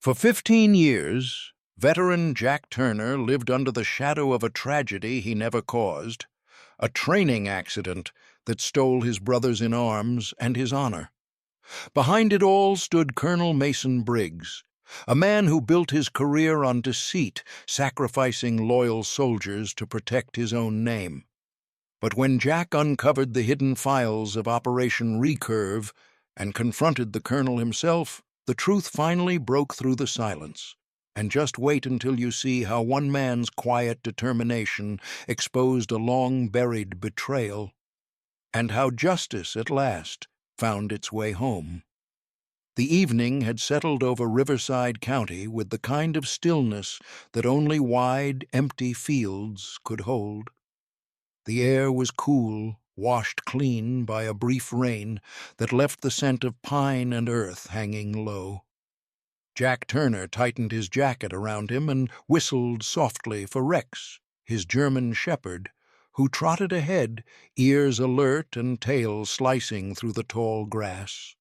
For 15 years, veteran Jack Turner lived under the shadow of a tragedy he never caused, a training accident that stole his brothers in arms and his honor. Behind it all stood Colonel Mason Briggs, a man who built his career on deceit, sacrificing loyal soldiers to protect his own name. But when Jack uncovered the hidden files of Operation Recurve and confronted the colonel himself, the truth finally broke through the silence. And just wait until you see how one man's quiet determination exposed a long-buried betrayal, and how justice at last found its way home. The evening had settled over Riverside County with the kind of stillness that only wide, empty fields could hold. The air was cool, washed clean by a brief rain that left the scent of pine and earth hanging low. Jack Turner tightened his jacket around him and whistled softly for Rex, his German shepherd, who trotted ahead, ears alert and tail slicing through the tall grass.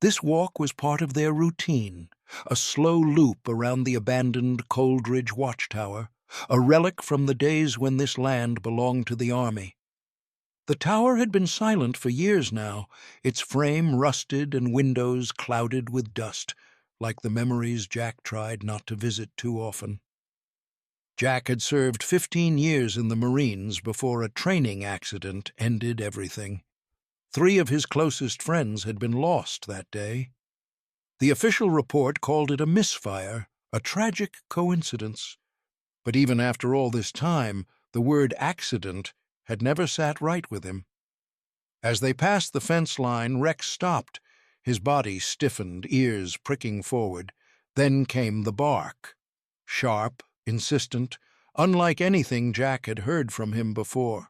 This walk was part of their routine, a slow loop around the abandoned Coldridge Watchtower, a relic from the days when this land belonged to the Army. The tower had been silent for years now, its frame rusted and windows clouded with dust, like the memories Jack tried not to visit too often. Jack had served 15 years in the Marines before a training accident ended everything. 3 of his closest friends had been lost that day. The official report called it a misfire, a tragic coincidence. But even after all this time, the word accident had never sat right with him. As they passed the fence line, Rex stopped, his body stiffened, ears pricking forward. Then came the bark. Sharp, insistent, unlike anything Jack had heard from him before.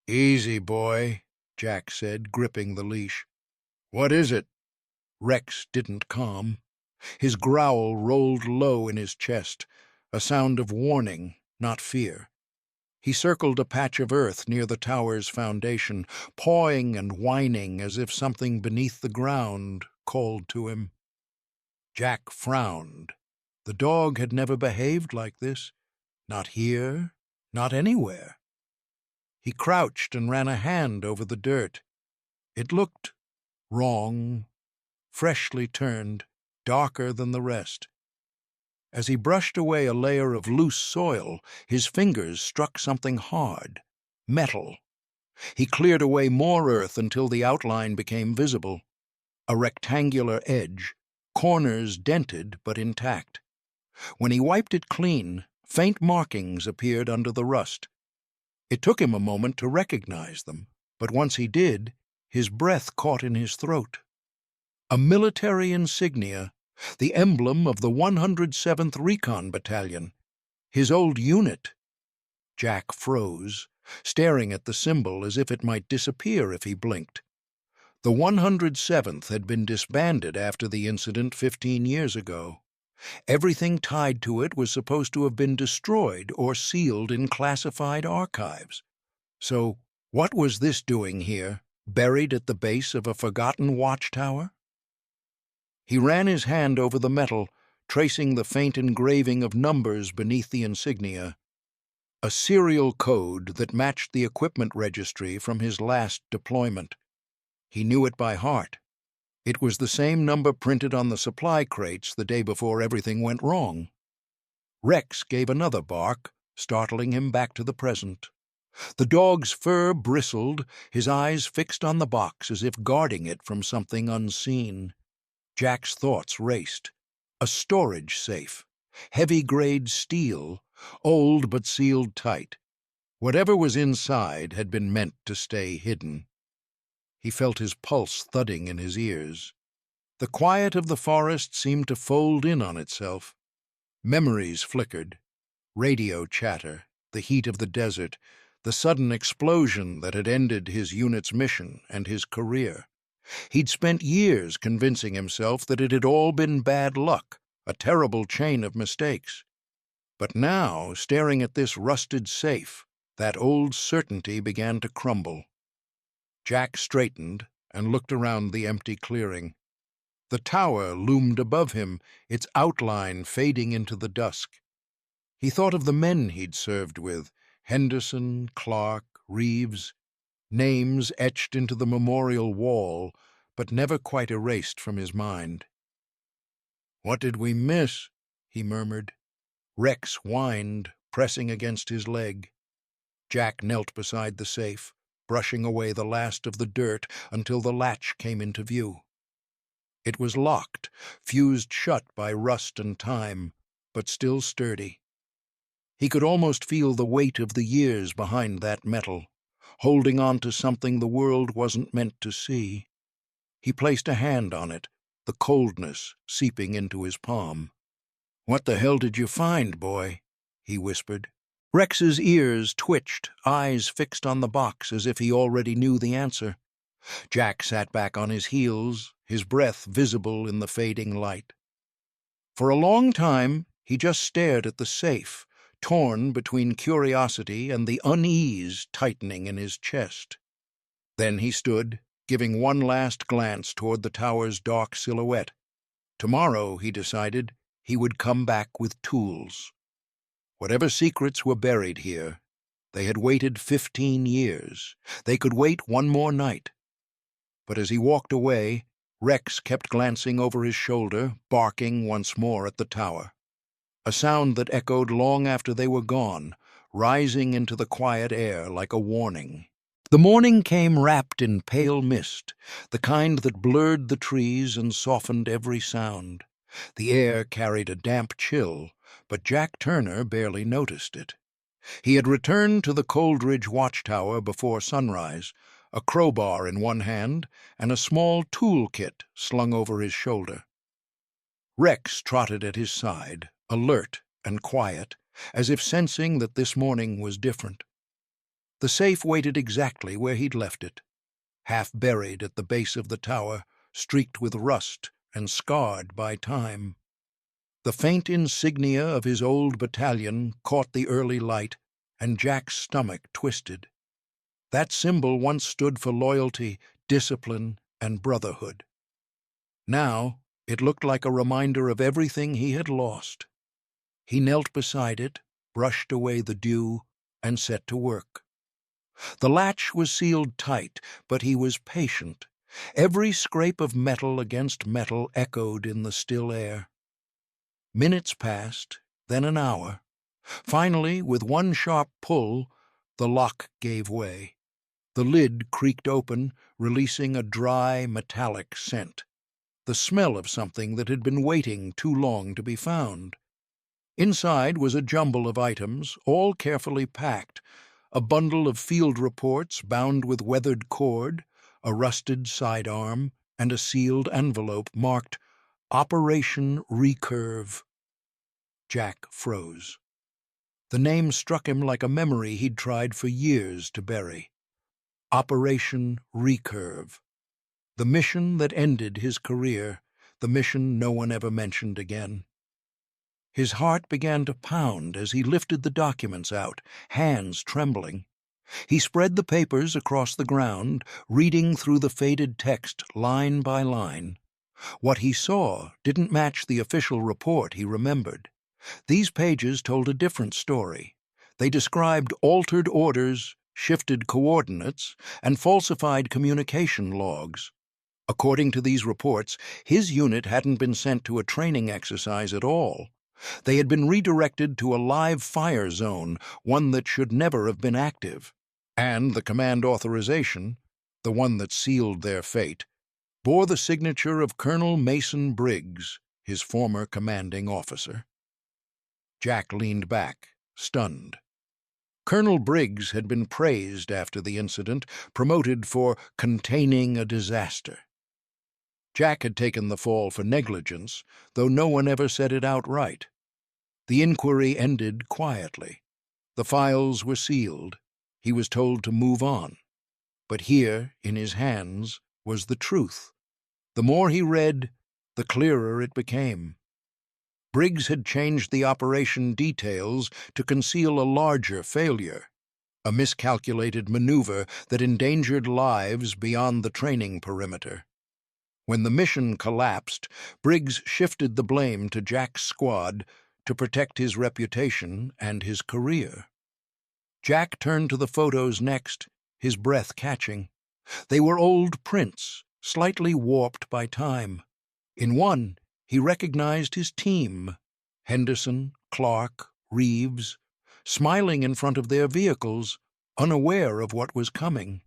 "Easy, boy," Jack said, gripping the leash. "What is it?" Rex didn't calm. His growl rolled low in his chest, a sound of warning, not fear. He circled a patch of earth near the tower's foundation, pawing and whining as if something beneath the ground called to him. Jack frowned. The dog had never behaved like this. Not here, not anywhere. He crouched and ran a hand over the dirt. It looked wrong, freshly turned, darker than the rest. As he brushed away a layer of loose soil, his fingers struck something hard, metal. He cleared away more earth until the outline became visible. A rectangular edge, corners dented but intact. When he wiped it clean, faint markings appeared under the rust. It took him a moment to recognize them, but once he did, his breath caught in his throat. A military insignia, the emblem of the 107th Recon Battalion, his old unit. Jack froze, staring at the symbol as if it might disappear if he blinked. The 107th had been disbanded after the incident 15 years ago. Everything tied to it was supposed to have been destroyed or sealed in classified archives. So, what was this doing here, buried at the base of a forgotten watchtower? He ran his hand over the metal, tracing the faint engraving of numbers beneath the insignia. A serial code that matched the equipment registry from his last deployment. He knew it by heart. It was the same number printed on the supply crates the day before everything went wrong. Rex gave another bark, startling him back to the present. The dog's fur bristled, his eyes fixed on the box as if guarding it from something unseen. Jack's thoughts raced. A storage safe, heavy-grade steel, old but sealed tight. Whatever was inside had been meant to stay hidden. He felt his pulse thudding in his ears. The quiet of the forest seemed to fold in on itself. Memories flickered. Radio chatter, the heat of the desert, the sudden explosion that had ended his unit's mission and his career. He'd spent years convincing himself that it had all been bad luck, a terrible chain of mistakes. But now, staring at this rusted safe, that old certainty began to crumble. Jack straightened and looked around the empty clearing. The tower loomed above him, its outline fading into the dusk. He thought of the men he'd served with, Henderson, Clark, Reeves, names etched into the memorial wall, but never quite erased from his mind. "What did we miss?" he murmured. Rex whined, pressing against his leg. Jack knelt beside the safe, brushing away the last of the dirt until the latch came into view. It was locked, fused shut by rust and time, but still sturdy. He could almost feel the weight of the years behind that metal, holding on to something the world wasn't meant to see. He placed a hand on it, the coldness seeping into his palm. "What the hell did you find, boy?" he whispered. Rex's ears twitched, eyes fixed on the box as if he already knew the answer. Jack sat back on his heels, his breath visible in the fading light. For a long time, he just stared at the safe, torn between curiosity and the unease tightening in his chest. Then he stood, giving one last glance toward the tower's dark silhouette. Tomorrow, he decided, he would come back with tools. Whatever secrets were buried here, they had waited 15 years. They could wait one more night. But as he walked away, Rex kept glancing over his shoulder, barking once more at the tower. A sound that echoed long after they were gone, rising into the quiet air like a warning. The morning came wrapped in pale mist, the kind that blurred the trees and softened every sound. The air carried a damp chill, but Jack Turner barely noticed it. He had returned to the Coldridge Watchtower before sunrise, a crowbar in one hand and a small tool kit slung over his shoulder. Rex trotted at his side, alert and quiet, as if sensing that this morning was different. The safe waited exactly where he'd left it, half buried at the base of the tower, streaked with rust and scarred by time. The faint insignia of his old battalion caught the early light, and Jack's stomach twisted. That symbol once stood for loyalty, discipline, and brotherhood. Now it looked like a reminder of everything he had lost. He knelt beside it, brushed away the dew, and set to work. The latch was sealed tight, but he was patient. Every scrape of metal against metal echoed in the still air. Minutes passed, then an hour. Finally, with one sharp pull, the lock gave way. The lid creaked open, releasing a dry, metallic scent, the smell of something that had been waiting too long to be found. Inside was a jumble of items, all carefully packed, a bundle of field reports bound with weathered cord, a rusted sidearm, and a sealed envelope marked Operation Recurve. Jack froze. The name struck him like a memory he'd tried for years to bury. Operation Recurve. The mission that ended his career, the mission no one ever mentioned again. His heart began to pound as he lifted the documents out, hands trembling. He spread the papers across the ground, reading through the faded text line by line. What he saw didn't match the official report he remembered. These pages told a different story. They described altered orders, shifted coordinates, and falsified communication logs. According to these reports, his unit hadn't been sent to a training exercise at all. They had been redirected to a live fire zone, one that should never have been active. And the command authorization, the one that sealed their fate, bore the signature of Colonel Mason Briggs, his former commanding officer. Jack leaned back, stunned. Colonel Briggs had been praised after the incident, promoted for containing a disaster. Jack had taken the fall for negligence, though no one ever said it outright. The inquiry ended quietly. The files were sealed. He was told to move on. But here, in his hands, was the truth. The more he read, the clearer it became. Briggs had changed the operation details to conceal a larger failure, a miscalculated maneuver that endangered lives beyond the training perimeter. When the mission collapsed, Briggs shifted the blame to Jack's squad to protect his reputation and his career. Jack turned to the photos next, his breath catching. They were old prints, slightly warped by time. In one, he recognized his team, Henderson, Clark, Reeves, smiling in front of their vehicles, unaware of what was coming.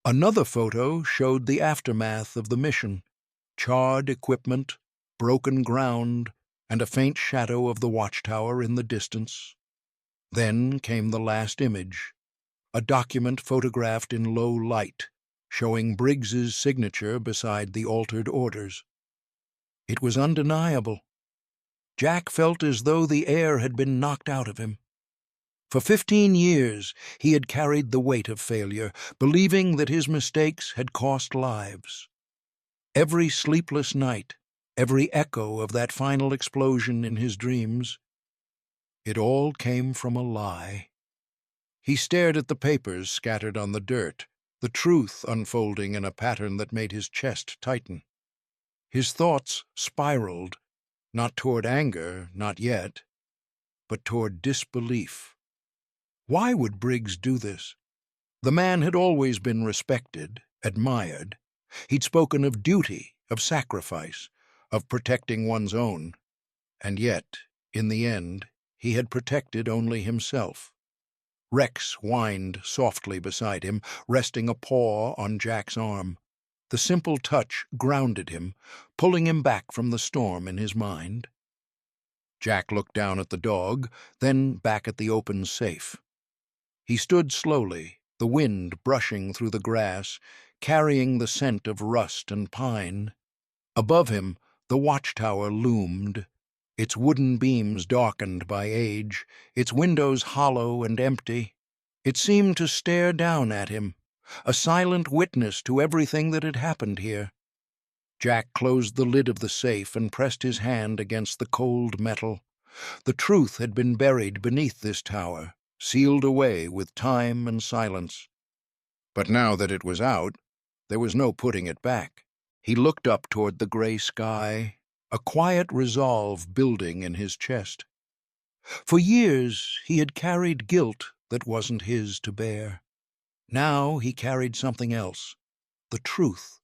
Another photo showed the aftermath of the mission, charred equipment, broken ground, and a faint shadow of the Watchtower in the distance. Then came the last image, a document photographed in low light, showing Briggs's signature beside the altered orders. It was undeniable. Jack felt as though the air had been knocked out of him. For 15 years he had carried the weight of failure, believing that his mistakes had cost lives. Every sleepless night, every echo of that final explosion in his dreams, it all came from a lie. He stared at the papers scattered on the dirt, the truth unfolding in a pattern that made his chest tighten. His thoughts spiraled, not toward anger, not yet, but toward disbelief. Why would Briggs do this? The man had always been respected, admired. He'd spoken of duty, of sacrifice, of protecting one's own. And yet, in the end, he had protected only himself. Rex whined softly beside him, resting a paw on Jack's arm. The simple touch grounded him, pulling him back from the storm in his mind. Jack looked down at the dog, then back at the open safe. He stood slowly, the wind brushing through the grass, carrying the scent of rust and pine. Above him, the watchtower loomed, its wooden beams darkened by age, its windows hollow and empty. It seemed to stare down at him, a silent witness to everything that had happened here. Jack closed the lid of the safe and pressed his hand against the cold metal. The truth had been buried beneath this tower, sealed away with time and silence. But now that it was out, there was no putting it back. He looked up toward the gray sky, a quiet resolve building in his chest. For years he had carried guilt that wasn't his to bear. Now he carried something else, the truth.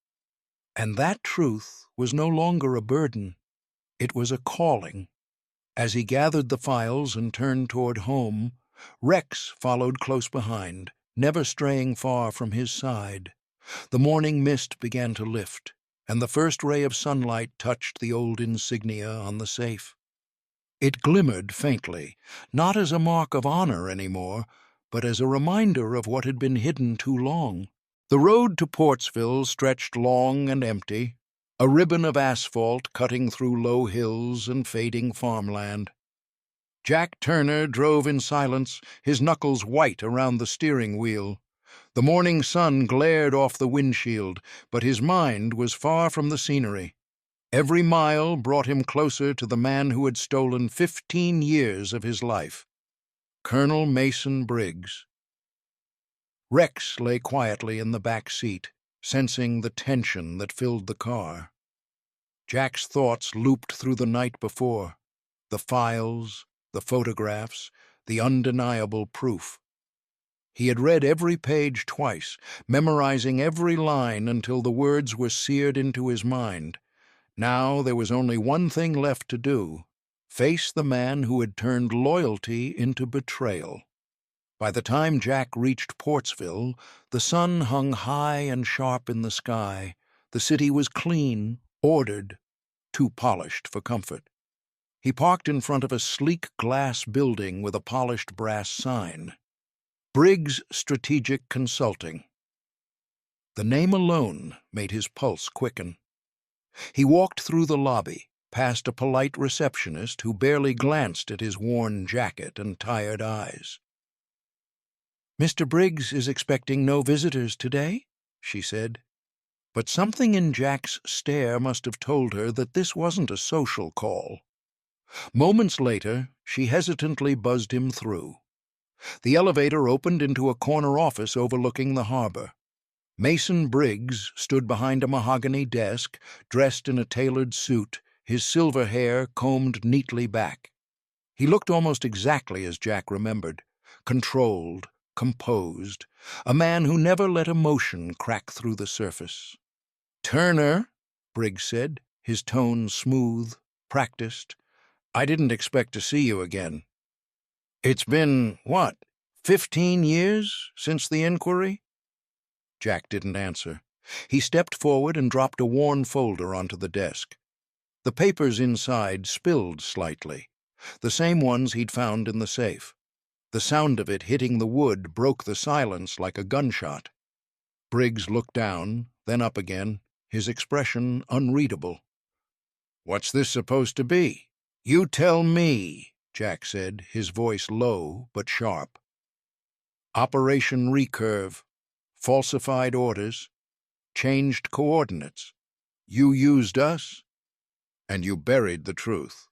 And that truth was no longer a burden. It was a calling. As he gathered the files and turned toward home, Rex followed close behind, never straying far from his side. The morning mist began to lift, and the first ray of sunlight touched the old insignia on the safe. It glimmered faintly, not as a mark of honor anymore, but as a reminder of what had been hidden too long. The road to Portsville stretched long and empty, a ribbon of asphalt cutting through low hills and fading farmland. Jack Turner drove in silence, his knuckles white around the steering wheel. The morning sun glared off the windshield, but his mind was far from the scenery. Every mile brought him closer to the man who had stolen 15 years of his life, Colonel Mason Briggs. Rex lay quietly in the back seat, sensing the tension that filled the car. Jack's thoughts looped through the night before, the files, the photographs, the undeniable proof. He had read every page twice, memorizing every line until the words were seared into his mind. Now there was only one thing left to do: face the man who had turned loyalty into betrayal. By the time Jack reached Portsville, the sun hung high and sharp in the sky. The city was clean, ordered, too polished for comfort. He parked in front of a sleek glass building with a polished brass sign. Briggs Strategic Consulting. The name alone made his pulse quicken. He walked through the lobby, past a polite receptionist who barely glanced at his worn jacket and tired eyes. "Mr. Briggs is expecting no visitors today," she said. But something in Jack's stare must have told her that this wasn't a social call. Moments later, she hesitantly buzzed him through. The elevator opened into a corner office overlooking the harbor. Mason Briggs stood behind a mahogany desk, dressed in a tailored suit, his silver hair combed neatly back. He looked almost exactly as Jack remembered, controlled, composed, a man who never let emotion crack through the surface. "Turner," Briggs said, his tone smooth, practiced, "I didn't expect to see you again. It's been, what, 15 years since the inquiry?" Jack didn't answer. He stepped forward and dropped a worn folder onto the desk. The papers inside spilled slightly, the same ones he'd found in the safe. The sound of it hitting the wood broke the silence like a gunshot. Briggs looked down, then up again, his expression unreadable. "What's this supposed to be?" "You tell me," Jack said, his voice low but sharp. "Operation Recurve. Falsified orders. Changed coordinates. You used us, and you buried the truth."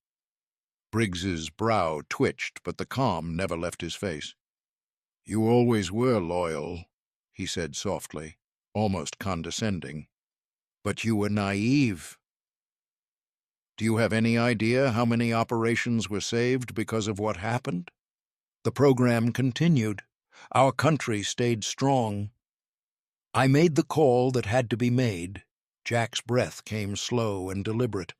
Briggs's brow twitched, but the calm never left his face. "You always were loyal," he said softly, almost condescending. "But you were naive. Do you have any idea how many operations were saved because of what happened? The program continued. Our country stayed strong. I made the call that had to be made." Jack's breath came slow and deliberate.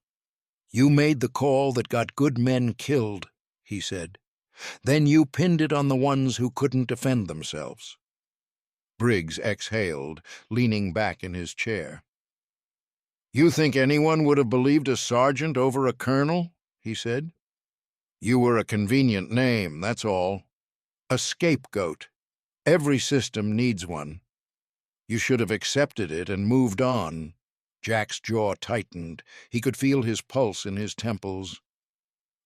"You made the call that got good men killed," he said. "Then you pinned it on the ones who couldn't defend themselves." Briggs exhaled, leaning back in his chair. "You think anyone would have believed a sergeant over a colonel?" he said. "You were a convenient name, that's all. A scapegoat. Every system needs one. You should have accepted it and moved on." Jack's jaw tightened. He could feel his pulse in his temples.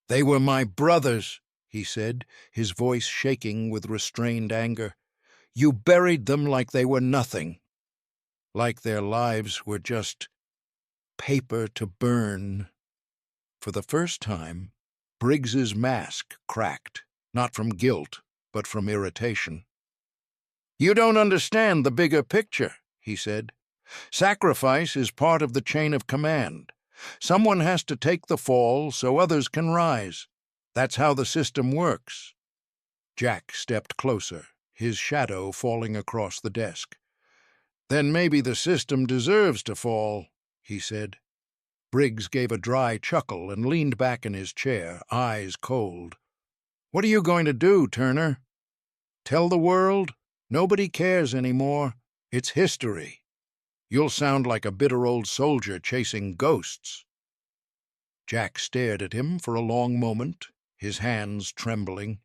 "They were my brothers," he said, his voice shaking with restrained anger. "You buried them like they were nothing. Like their lives were just paper to burn." For the first time, Briggs's mask cracked, not from guilt, but from irritation. "You don't understand the bigger picture," he said. "Sacrifice is part of the chain of command. Someone has to take the fall so others can rise. That's how the system works." Jack stepped closer, his shadow falling across the desk. "Then maybe the system deserves to fall," he said. Briggs gave a dry chuckle and leaned back in his chair, eyes cold. "What are you going to do, Turner? Tell the world? Nobody cares anymore. It's history. You'll sound like a bitter old soldier chasing ghosts." Jack stared at him for a long moment, his hands trembling,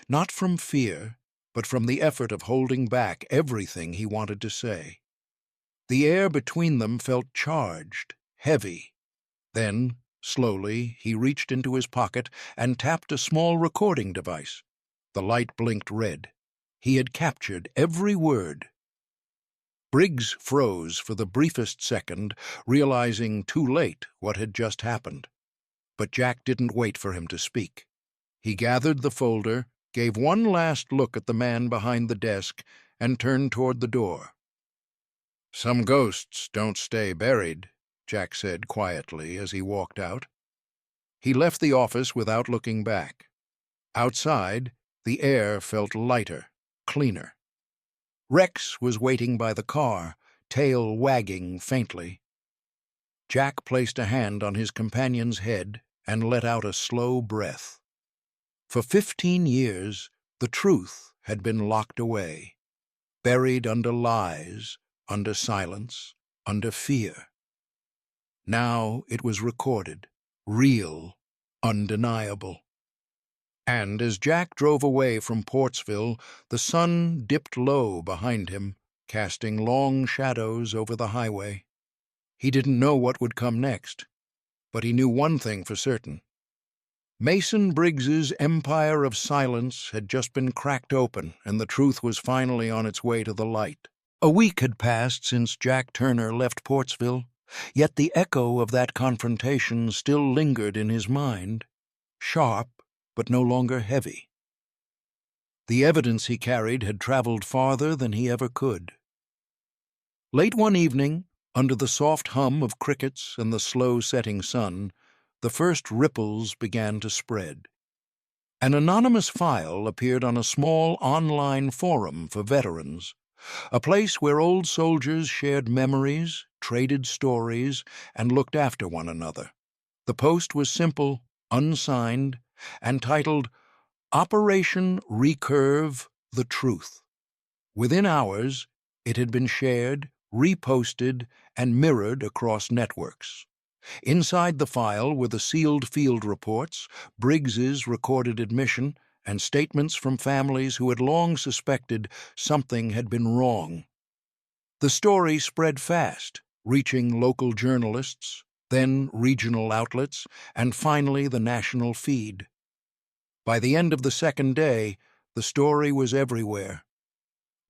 not from fear, but from the effort of holding back everything he wanted to say. The air between them felt charged, heavy. Then, slowly, he reached into his pocket and tapped a small recording device. The light blinked red. He had captured every word. Briggs froze for the briefest second, realizing too late what had just happened. But Jack didn't wait for him to speak. He gathered the folder, gave one last look at the man behind the desk, and turned toward the door. "Some ghosts don't stay buried," Jack said quietly as he walked out. He left the office without looking back. Outside, the air felt lighter, cleaner. Rex was waiting by the car, tail wagging faintly. Jack placed a hand on his companion's head and let out a slow breath. For 15 years, the truth had been locked away, buried under lies, under silence, under fear. Now it was recorded, real, undeniable. And as Jack drove away from Portsville, the sun dipped low behind him, casting long shadows over the highway. He didn't know what would come next, but he knew one thing for certain. Mason Briggs's empire of silence had just been cracked open, and the truth was finally on its way to the light. A week had passed since Jack Turner left Portsville, yet the echo of that confrontation still lingered in his mind, sharp but no longer heavy. The evidence he carried had traveled farther than he ever could. Late one evening, under the soft hum of crickets and the slow-setting sun, the first ripples began to spread. An anonymous file appeared on a small online forum for veterans, a place where old soldiers shared memories, traded stories, and looked after one another. The post was simple, unsigned, and titled, Operation Recurve the Truth. Within hours, it had been shared, reposted, and mirrored across networks. Inside the file were the sealed field reports, Briggs's recorded admission, and statements from families who had long suspected something had been wrong. The story spread fast, reaching local journalists, then regional outlets, and finally the national feed. By the end of the second day, the story was everywhere.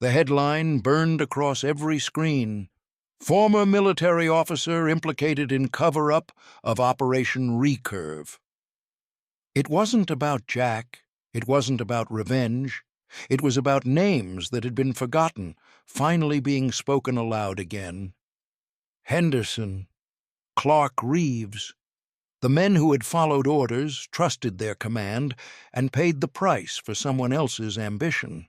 The headline burned across every screen, Former military officer implicated in cover-up of Operation Recurve. It wasn't about Jack. It wasn't about revenge. It was about names that had been forgotten, finally being spoken aloud again. Henderson, Clark Reeves. The men who had followed orders, trusted their command, and paid the price for someone else's ambition.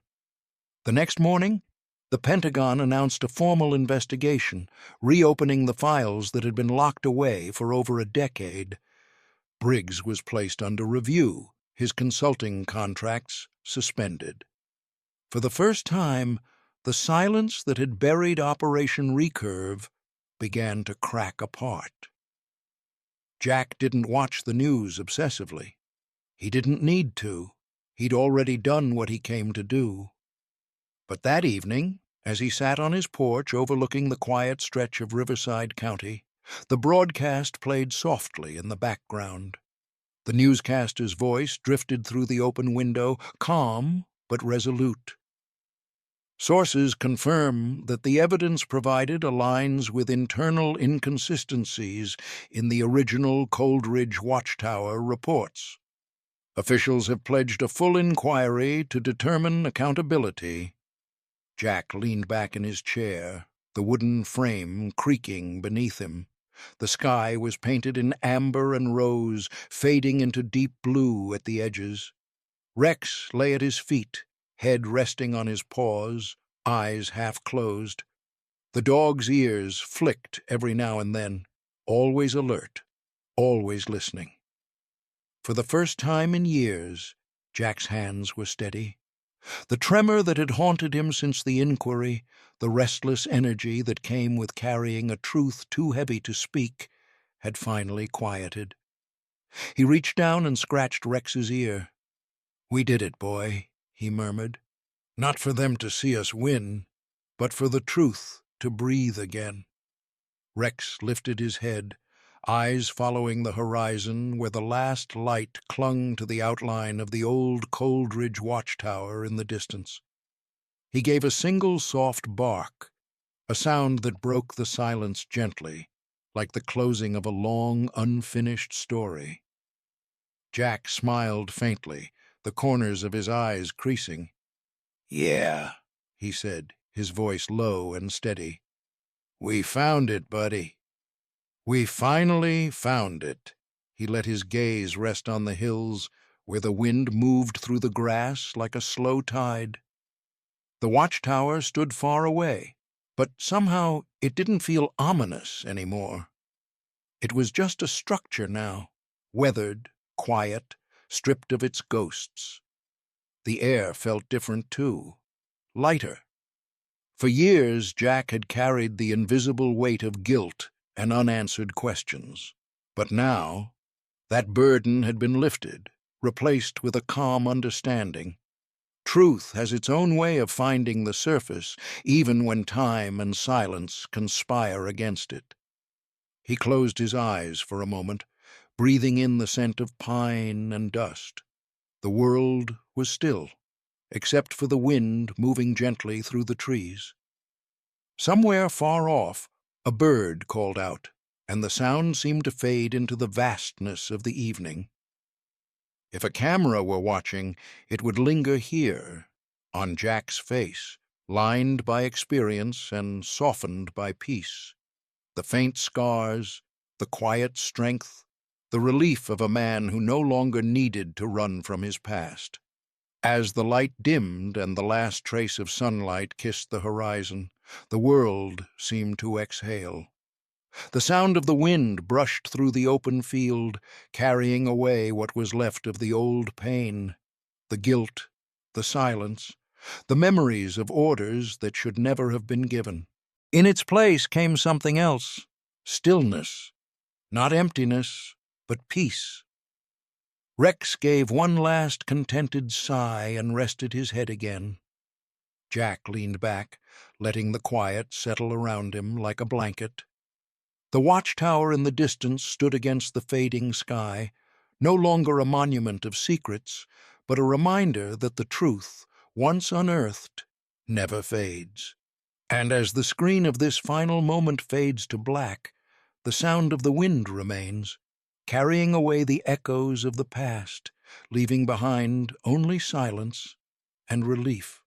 The next morning, the Pentagon announced a formal investigation, reopening the files that had been locked away for over a decade. Briggs was placed under review, his consulting contracts suspended. For the first time, the silence that had buried Operation Recurve began to crack apart. Jack didn't watch the news obsessively. He didn't need to. He'd already done what he came to do. But that evening, as he sat on his porch overlooking the quiet stretch of Riverside County, the broadcast played softly in the background. The newscaster's voice drifted through the open window, calm but resolute. Sources confirm that the evidence provided aligns with internal inconsistencies in the original Coldridge Watchtower reports. Officials have pledged a full inquiry to determine accountability. Jack leaned back in his chair, the wooden frame creaking beneath him. The sky was painted in amber and rose, fading into deep blue at the edges. Rex lay at his feet, head resting on his paws, eyes half closed. The dog's ears flicked every now and then, always alert, always listening. For the first time in years, Jack's hands were steady. The tremor that had haunted him since the inquiry, the restless energy that came with carrying a truth too heavy to speak, had finally quieted. He reached down and scratched Rex's ear. "We did it, boy," he murmured. "Not for them to see us win, but for the truth to breathe again." Rex lifted his head, eyes following the horizon where the last light clung to the outline of the old Coldridge Watchtower in the distance. He gave a single soft bark, a sound that broke the silence gently, like the closing of a long, unfinished story. Jack smiled faintly, the corners of his eyes creasing. "Yeah," he said, his voice low and steady. "We found it, buddy. We finally found it." He let his gaze rest on the hills, where the wind moved through the grass like a slow tide. The watchtower stood far away, but somehow it didn't feel ominous anymore. It was just a structure now, weathered, quiet, stripped of its ghosts. The air felt different too, lighter. For years Jack had carried the invisible weight of guilt and unanswered questions. But now, that burden had been lifted, replaced with a calm understanding. Truth has its own way of finding the surface, even when time and silence conspire against it. He closed his eyes for a moment, breathing in the scent of pine and dust. The world was still, except for the wind moving gently through the trees. Somewhere far off, a bird called out, and the sound seemed to fade into the vastness of the evening. If a camera were watching, it would linger here, on Jack's face, lined by experience and softened by peace. The faint scars, the quiet strength, the relief of a man who no longer needed to run from his past. As the light dimmed and the last trace of sunlight kissed the horizon, the world seemed to exhale. The sound of the wind brushed through the open field, carrying away what was left of the old pain, the guilt, the silence, the memories of orders that should never have been given. In its place came something else, stillness, not emptiness, but peace. Rex gave one last contented sigh and rested his head again. Jack leaned back, letting the quiet settle around him like a blanket. The watchtower in the distance stood against the fading sky, no longer a monument of secrets, but a reminder that the truth, once unearthed, never fades. And as the screen of this final moment fades to black, the sound of the wind remains, carrying away the echoes of the past, leaving behind only silence and relief.